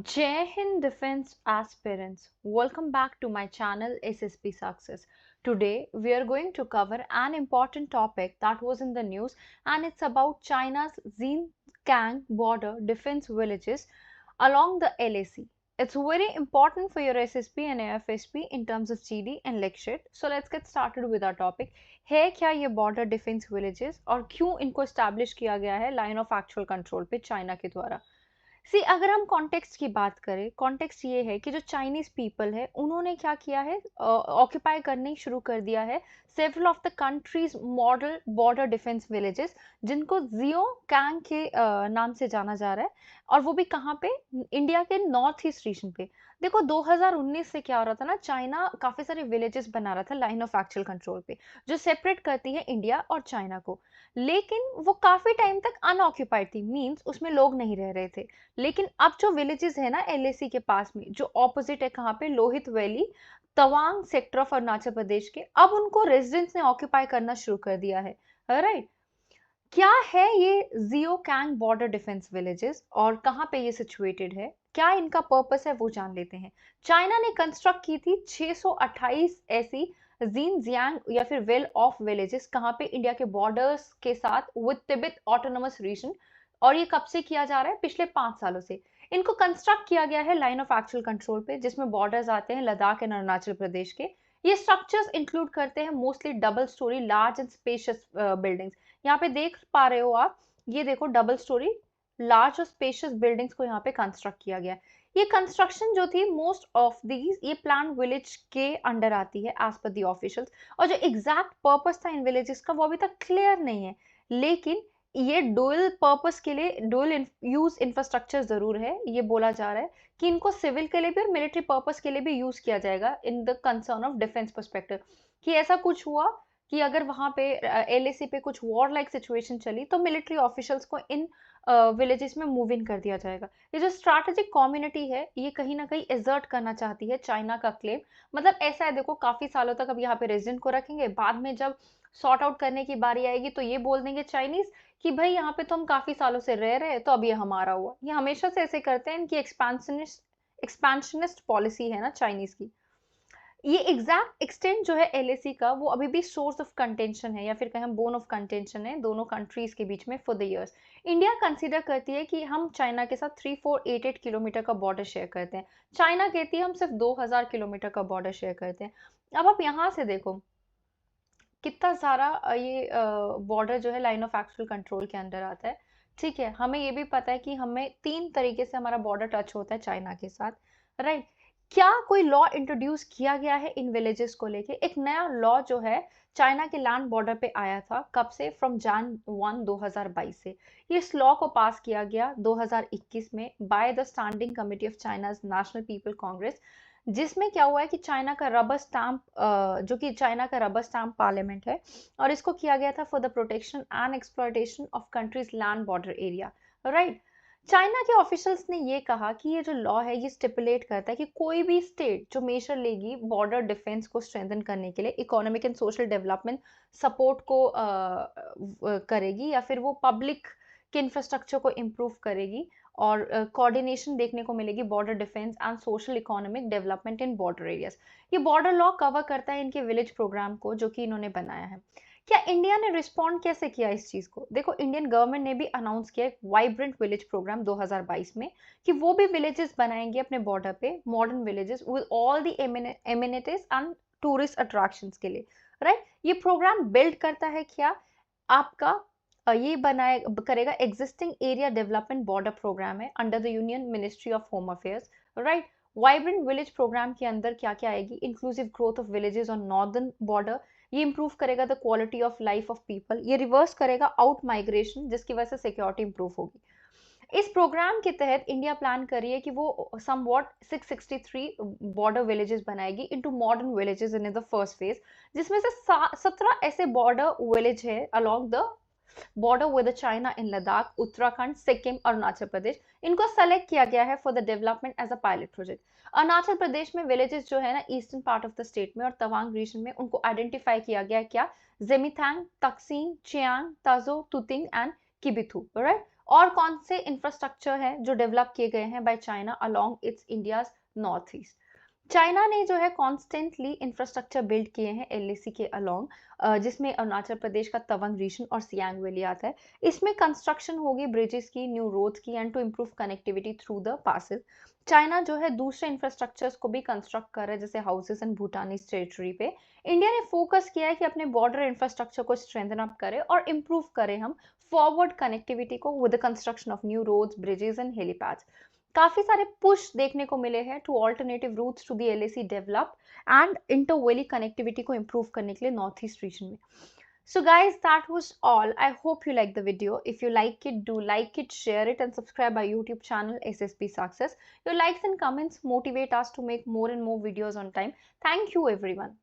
Jai Hind Defense Aspirants, welcome back to my channel SSP Success. Today we are going to cover an important topic that was in the news, and it's about China's Xinjiang border defense villages along the LAC. It's very important for your SSP and AFSP in terms of GD and lecture. So let's get started with our topic. है क्या ये border defense villages और क्यों इनको establish किया गया है line of actual control पे चाइना के द्वारा? सी अगर हम कॉन्टेक्स्ट की बात करें, कॉन्टेक्स्ट ये है कि जो चाइनीज पीपल है उन्होंने क्या किया है, ऑक्यूपाई करने शुरू कर दिया है several of the countries model border defence villages, जिनको जियो कैंग के नाम से जाना जा रहा है। और वो भी कहाँ पे? इंडिया के नॉर्थ ईस्ट रीजन पे। देखो 2019 से क्या हो रहा था ना, चाइना काफी सारे विलेजेस बना रहा था लाइन ऑफ एक्चुअल कंट्रोल पे, जो सेपरेट करती है इंडिया और चाइना को। लेकिन वो काफी टाइम तक अनऑक्यूपाइड थी, मींस उसमें लोग नहीं रह रहे थे। लेकिन अब जो विलेजेस है ना एलएसी के पास में, जो ऑपोजिट है कहाँ पे, Lohit valley, Tawang sector of Arunachal Pradesh के, अब उनको रेजिडेंट्स ने ऑक्यूपाई करना शुरू कर दिया है। राइट। क्या है ये जियो कैंग बॉर्डर डिफेंस विलेजेस और कहाँ पे ये सिचुएटेड है, क्या इनका पर्पस है, वो जान लेते हैं। चाइना ने कंस्ट्रक्ट की थी 628 ऐसी जिनजियांग या फिर वेल ऑफ विलेजेस, कहाँ पे? इंडिया के बॉर्डर्स के साथ विद तिब्बत ऑटोनोमस रीजन। और ये कब से किया जा रहा है? पिछले 5 सालों से। इनको कंस्ट्रक्ट किया गया है लाइन ऑफ एक्चुअल कंट्रोल पे, जिसमें बॉर्डर्स आते हैं लद्दाख एंड अरुणाचल प्रदेश के। ये स्ट्रक्चर्स इंक्लूड करते हैं mostly double storey large and spacious buildings. यहाँ पे देख पा रहे हो आप, ये देखो डबल स्टोरी लार्ज और स्पेशियस बिल्डिंग्स को यहाँ पे कंस्ट्रक्ट किया गया। ये कंस्ट्रक्शन जो थी, मोस्ट ऑफ दीज ये प्लान विलेज के अंडर आती है एज पर दी ऑफिशियल्स। और जो एग्जैक्ट पर्पस था इन विलेजेस का वो अभी तक क्लियर नहीं है, लेकिन ये डुअल पर्पस के लिए डुअल यूज इंफ्रास्ट्रक्चर जरूर है। ये बोला जा रहा है कि इनको सिविल के लिए भी और मिलिट्री पर्पस के लिए भी यूज किया जाएगा in the concern of defence perspective. कि ऐसा कुछ हुआ कि अगर वहां पे एलएसी पे कुछ वॉर लाइक सिचुएशन चली तो मिलिट्री ऑफिशियल्स को इन विलेजेस में मूव इन कर दिया जाएगा। ये जो स्ट्रैटेजिक कम्युनिटी है, ये कहीं ना कहीं एजर्ट करना चाहती है चाइना का क्लेम। मतलब ऐसा है, देखो काफी सालों तक अब यहाँ पे रेजिडेंट को रखेंगे, बाद में जब सॉर्ट आउट करने की बारी आएगी तो ये बोल देंगे चाइनीज कि भाई यहाँ पे तो हम काफी सालों से रह रहे हैं, तो अब ये हमारा हुआ। ये हमेशा से ऐसे करते हैं, इनकी एक्सपेंशनिस्ट पॉलिसी है ना चाइनीज की। ये एग्जैक्ट एक्सटेंट जो है एलएसी का, वो अभी भी सोर्स ऑफ कंटेंशन है, या फिर कहें बोन ऑफ कंटेंशन है दोनों कंट्रीज के बीच में for the years. India consider करती है कि हम चाइना के साथ 3488 किलोमीटर का बॉर्डर शेयर करते हैं। चाइना कहती है हम सिर्फ 2000 किलोमीटर का बॉर्डर शेयर करते हैं। अब आप यहाँ से देखो कितना सारा ये बॉर्डर जो है लाइन ऑफ एक्चुअल कंट्रोल के अंडर आता है। ठीक है, हमें ये भी पता है कि हमें 3 तरीके से हमारा बॉर्डर टच होता है चाइना के साथ। राइट। क्या कोई लॉ इंट्रोड्यूस किया गया है इन विलेजेस को लेके? एक नया लॉ जो है चाइना के लैंड बॉर्डर पे आया था, कब से? फ्रॉम Jan 1 2022 से। ये इस लॉ को पास किया गया 2021 में by the standing committee of China's national people Congress. जिसमें क्या हुआ है कि चाइना का रबर स्टैम्प, जो कि चाइना का रबर स्टैम्प पार्लियामेंट है, और इसको किया गया था for the protection and exploitation of countries land border area. Right. China के ऑफिशियल्स ने ये कहा कि ये जो लॉ है ये स्टिपुलेट करता है कि कोई भी स्टेट जो मेजर लेगी बॉर्डर डिफेंस को स्ट्रेंथन करने के लिए, economic and social development support को करेगी, या फिर वो पब्लिक के इंफ्रास्ट्रक्चर को इम्प्रूव करेगी, और कोऑर्डिनेशन देखने को मिलेगी border defence and social economic development in border areas. ये बॉर्डर लॉ कवर करता है इनके विलेज प्रोग्राम को जो कि इन्होंने बनाया है। क्या इंडिया ने रिस्पॉन्ड कैसे किया इस चीज को? देखो इंडियन गवर्नमेंट ने भी अनाउंस किया एक वाइब्रेंट विलेज प्रोग्राम 2022 में, कि वो भी विलेजेस बनाएंगे अपने बॉर्डर पे, modern villages with all the amenities and tourist attractions के लिए। राइट। ये प्रोग्राम बिल्ड करता है क्या आपका, ये बनाए करेगा existing area development border programme है under the union ministry of home affairs. Right. Vibrant village programme के अंदर क्या क्या आएगी? Inclusive growth of villages on northern border. ये इंप्रूव करेगा the quality of life of people. ये रिवर्स करेगा आउट माइग्रेशन, जिसकी वजह से सिक्योरिटी इंप्रूव होगी। इस प्रोग्राम के तहत इंडिया प्लान कर रही है कि वो समवॉट 663 बॉर्डर विलेजेस बनाएगी into modern villages in the first phase, जिसमें से 17 ऐसे बॉर्डर विलेज है along the border with China in Ladakh, Uttarakhand, Sikkim, Arunachal Pradesh. इनको सेलेक्ट किया गया है for the development as a pilot project. Arunachal Pradesh में विलेजेस जो है ना eastern part of the state में और तवांग रीजन में, उनको आइडेंटिफाई किया गया क्या? जेमिथांग, तकसीन, चियांग, ताजो, तुतिंग एंड किबिथू। राइट। और कौन से इंफ्रास्ट्रक्चर है जो डेवलप किए गए हैं by China along it's India's north east. China ने जो है कॉन्स्टेंटली इंफ्रास्ट्रक्चर बिल्ड किए हैं एलएसी के अलोंग, जिसमें अरुणाचल प्रदेश का तवांग रीजन और सियांग वैली आता है। इसमें कंस्ट्रक्शन होगी ब्रिजेस की, न्यू रोड्स की and to improve connectivity through the passes. China जो है दूसरे इंफ्रास्ट्रक्चर्स को भी कंस्ट्रक्ट कर रहा है, जैसे हाउसेस एंड भूटानीज टेरिटरी पे। इंडिया ने फोकस किया है कि अपने बॉर्डर इंफ्रास्ट्रक्चर को स्ट्रेंथन अप करे और इम्प्रूव करें हम फॉरवर्ड कनेक्टिविटी को with the construction of new roads, bridges and helipads. काफी सारे पुश देखने को मिले हैं to alternative routes to the LAC develop and inter valley connectivity को इम्प्रूव करने के लिए नॉर्थ ईस्ट रीजन में। So guys, that was all. I hope you like the video. If you like it, do like it, share it and subscribe our YouTube channel SSP Success. Your likes and comments motivate us to make more and more videos on time. Thank you everyone.